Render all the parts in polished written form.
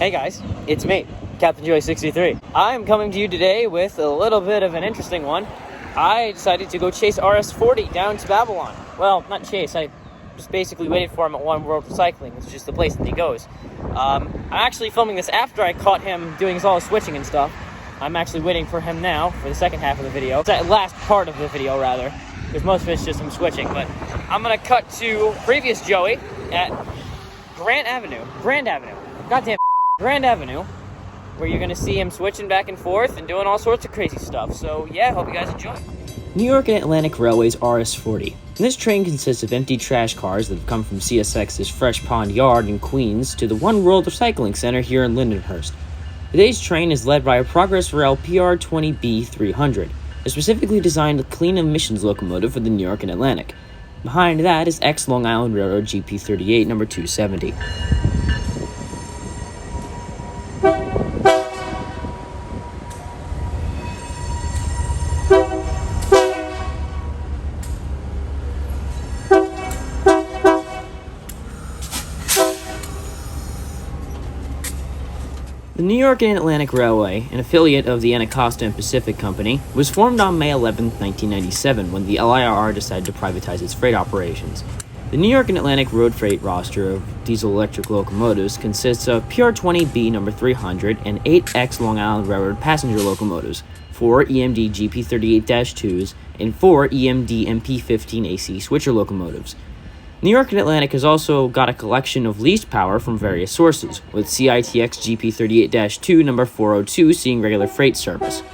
Hey guys, it's me, Captain Joy 63. I'm coming to you today with a little bit of an interesting one. I decided to go chase RS40 down to Babylon. Well, not chase, I just basically waited for him at One World Recycling, which is just the place that he goes. I'm actually filming this after I caught him doing all his switching and stuff. I'm actually waiting for him now for the second half of the video. The last part of the video, rather, because most of it's just him switching. But I'm gonna cut to previous Joey at Grand Avenue, where you're gonna see him switching back and forth and doing all sorts of crazy stuff. So yeah, hope you guys enjoy. New York and Atlantic Railway's RS40. This train consists of empty trash cars that have come from CSX's Fresh Pond Yard in Queens to the One World Recycling Center here in Lindenhurst. Today's train is led by a Progress Rail PR20B 300, a specifically designed clean emissions locomotive for the New York and Atlantic. Behind that is ex-Long Island Railroad GP38 number 270. The New York and Atlantic Railway, an affiliate of the Anacostia and Pacific Company, was formed on May 11, 1997, when the NYAR decided to privatize its freight operations. The New York and Atlantic road freight roster of diesel-electric locomotives consists of PR20B number 300 and 8 ex-Long Island Railroad passenger locomotives, 4 EMD GP38-2s, and 4 EMD MP15 AC switcher locomotives. New York and Atlantic has also got a collection of leased power from various sources, with CITX GP38-2 number 402 seeing regular freight service.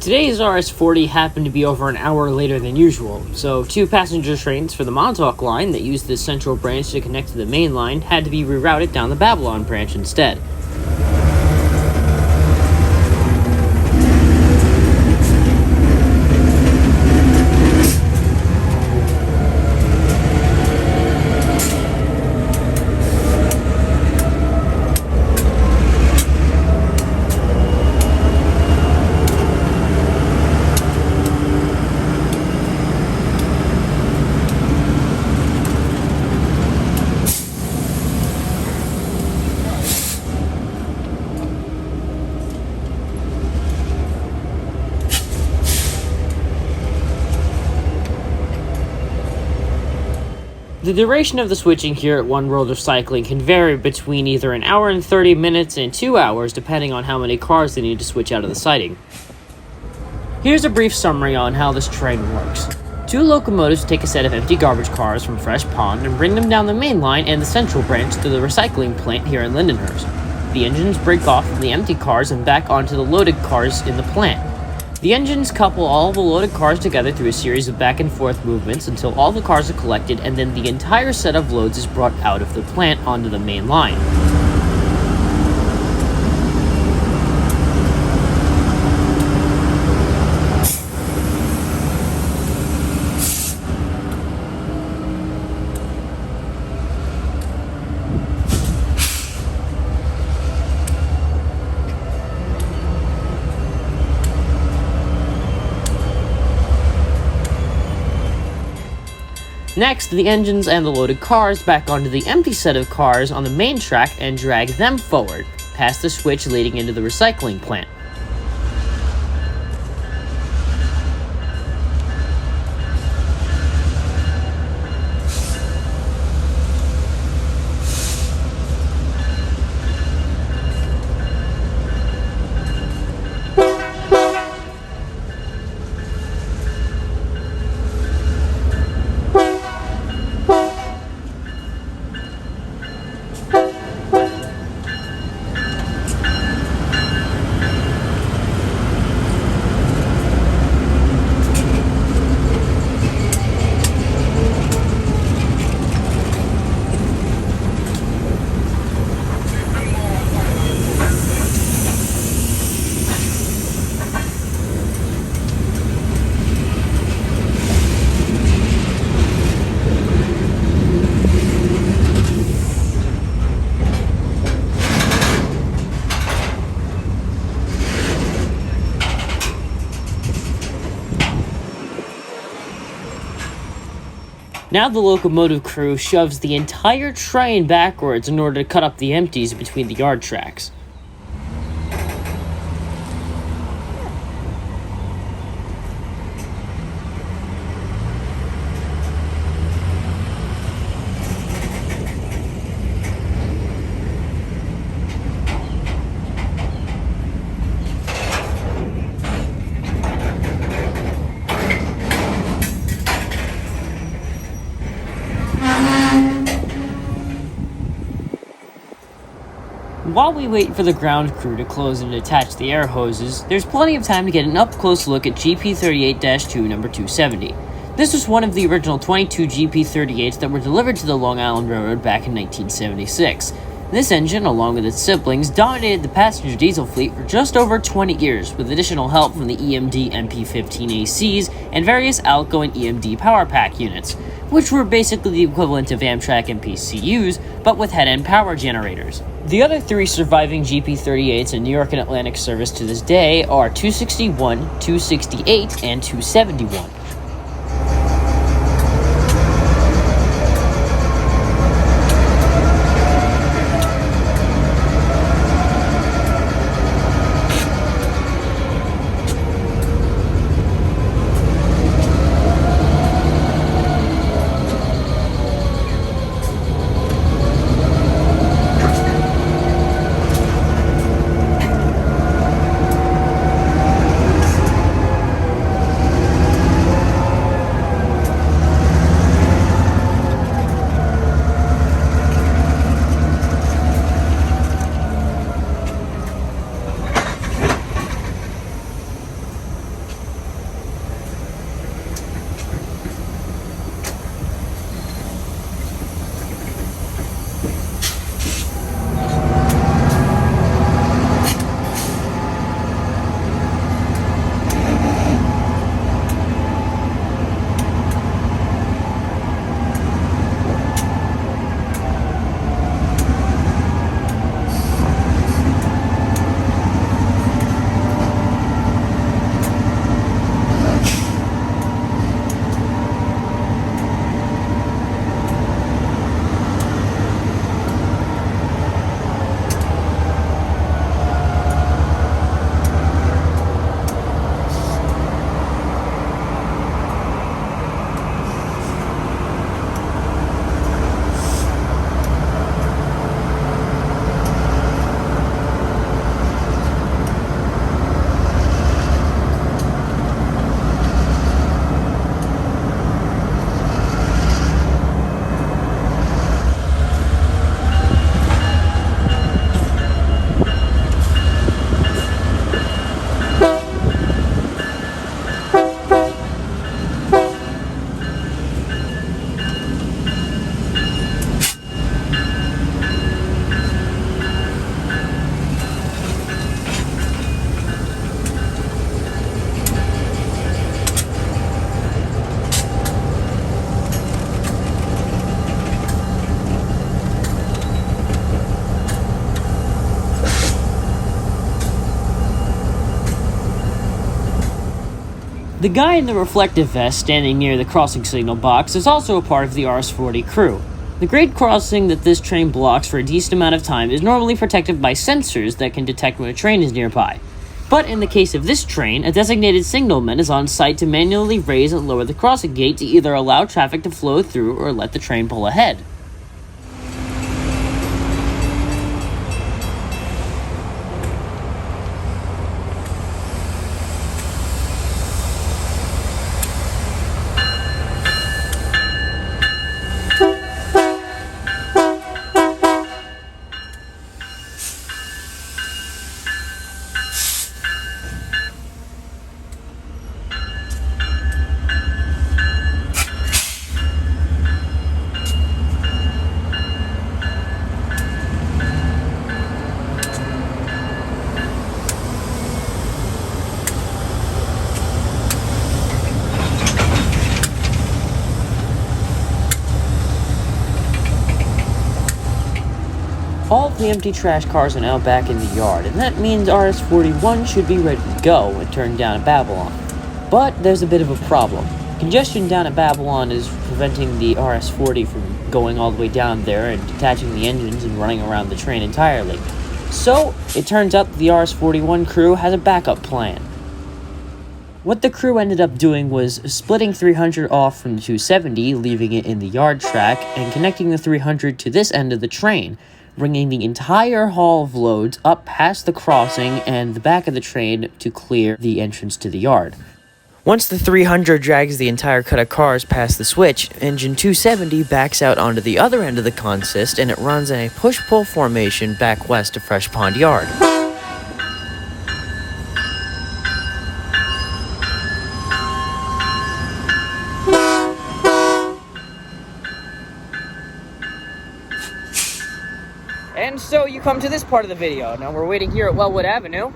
Today's RS40 happened to be over an hour later than usual, so 2 passenger trains for the Montauk line that used the central branch to connect to the main line had to be rerouted down the Babylon branch instead. The duration of the switching here at One World Recycling can vary between either an hour and 30 minutes and 2 hours depending on how many cars they need to switch out of the siding. Here's a brief summary on how this train works. 2 locomotives take a set of empty garbage cars from Fresh Pond and bring them down the main line and the central branch to the recycling plant here in Lindenhurst. The engines break off from the empty cars and back onto the loaded cars in the plant. The engines couple all the loaded cars together through a series of back and forth movements until all the cars are collected, and then the entire set of loads is brought out of the plant onto the main line. Next, the engines and the loaded cars back onto the empty set of cars on the main track and drag them forward, past the switch leading into the recycling plant. Now the locomotive crew shoves the entire train backwards in order to cut up the empties between the yard tracks. While we wait for the ground crew to close and attach the air hoses, there's plenty of time to get an up-close look at GP38-2 number 270. This was one of the original 22 GP38s that were delivered to the Long Island Railroad back in 1976. This engine, along with its siblings, dominated the passenger diesel fleet for just over 20 years, with additional help from the EMD MP15ACs and various ALCO and EMD power pack units, which were basically the equivalent of Amtrak MPCUs, but with head-end power generators. The other three surviving GP38s in New York and Atlantic service to this day are 261, 268, and 271. The guy in the reflective vest standing near the crossing signal box is also a part of the RS40 crew. The grade crossing that this train blocks for a decent amount of time is normally protected by sensors that can detect when a train is nearby. But in the case of this train, a designated signalman is on site to manually raise and lower the crossing gate to either allow traffic to flow through or let the train pull ahead. All of the empty trash cars are now back in the yard, and that means RS41 should be ready to go and turn down at Babylon. But there's a bit of a problem. Congestion down at Babylon is preventing the RS40 from going all the way down there and detaching the engines and running around the train entirely. So, it turns out the RS41 crew has a backup plan. What the crew ended up doing was splitting 300 off from the 270, leaving it in the yard track, and connecting the 300 to this end of the train, bringing the entire haul of loads up past the crossing and the back of the train to clear the entrance to the yard. Once the 300 drags the entire cut of cars past the switch, engine 270 backs out onto the other end of the consist and it runs in a push-pull formation back west of Fresh Pond Yard. And so you come to this part of the video. Now we're waiting here at Wellwood Avenue,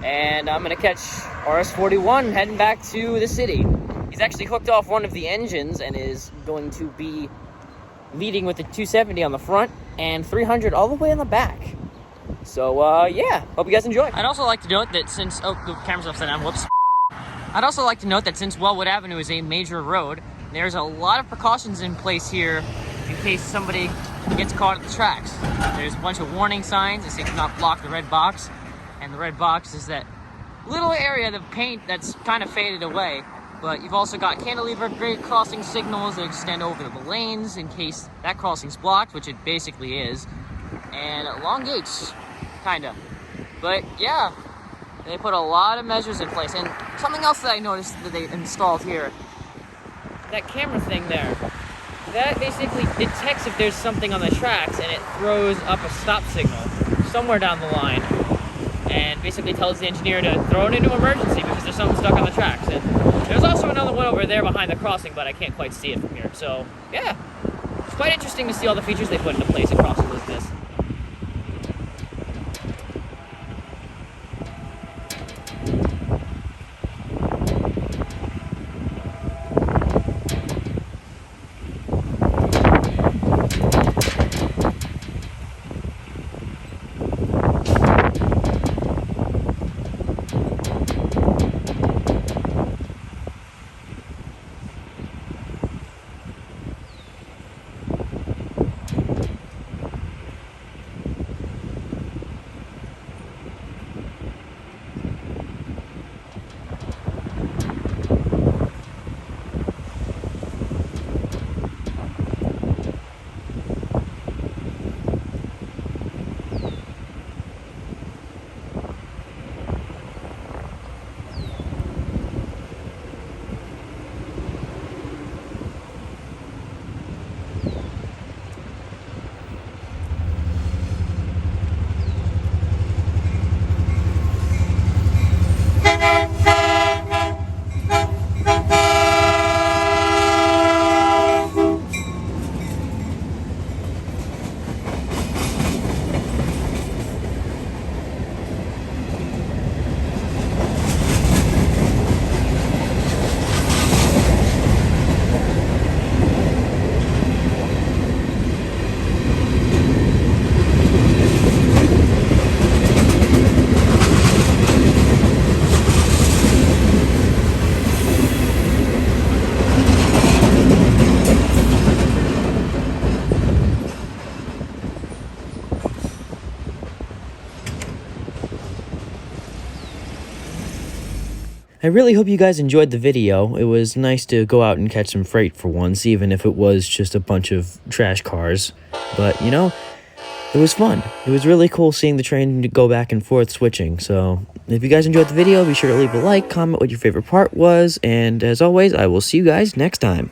and I'm gonna catch RS41 heading back to the city. He's actually hooked off one of the engines and is going to be leading with the 270 on the front and 300 all the way on the back. So yeah, hope you guys enjoy. I'd also like to note that since, oh, the camera's upside down, whoops. I'd also like to note that since Wellwood Avenue is a major road, there's a lot of precautions in place here in case somebody gets caught at the tracks. There's a bunch of warning signs that say do not block the red box, and the red box is that little area of paint that's kind of faded away. But you've also got cantilever grade crossing signals that extend over the lanes in case that crossing's blocked, which it basically is, and long gates, kinda. But yeah, they put a lot of measures in place. And something else that I noticed that they installed here, that camera thing there, that basically detects if there's something on the tracks and it throws up a stop signal somewhere down the line and basically tells the engineer to throw it into emergency because there's something stuck on the tracks. And there's also another one over there behind the crossing, but I can't quite see it from here. So yeah, it's quite interesting to see all the features they put into place across Elizabeth. I really hope you guys enjoyed the video. It was nice to go out and catch some freight for once, even if it was just a bunch of trash cars. But, you know, it was fun. It was really cool seeing the train go back and forth switching. So, if you guys enjoyed the video, be sure to leave a like, comment what your favorite part was, and as always, I will see you guys next time.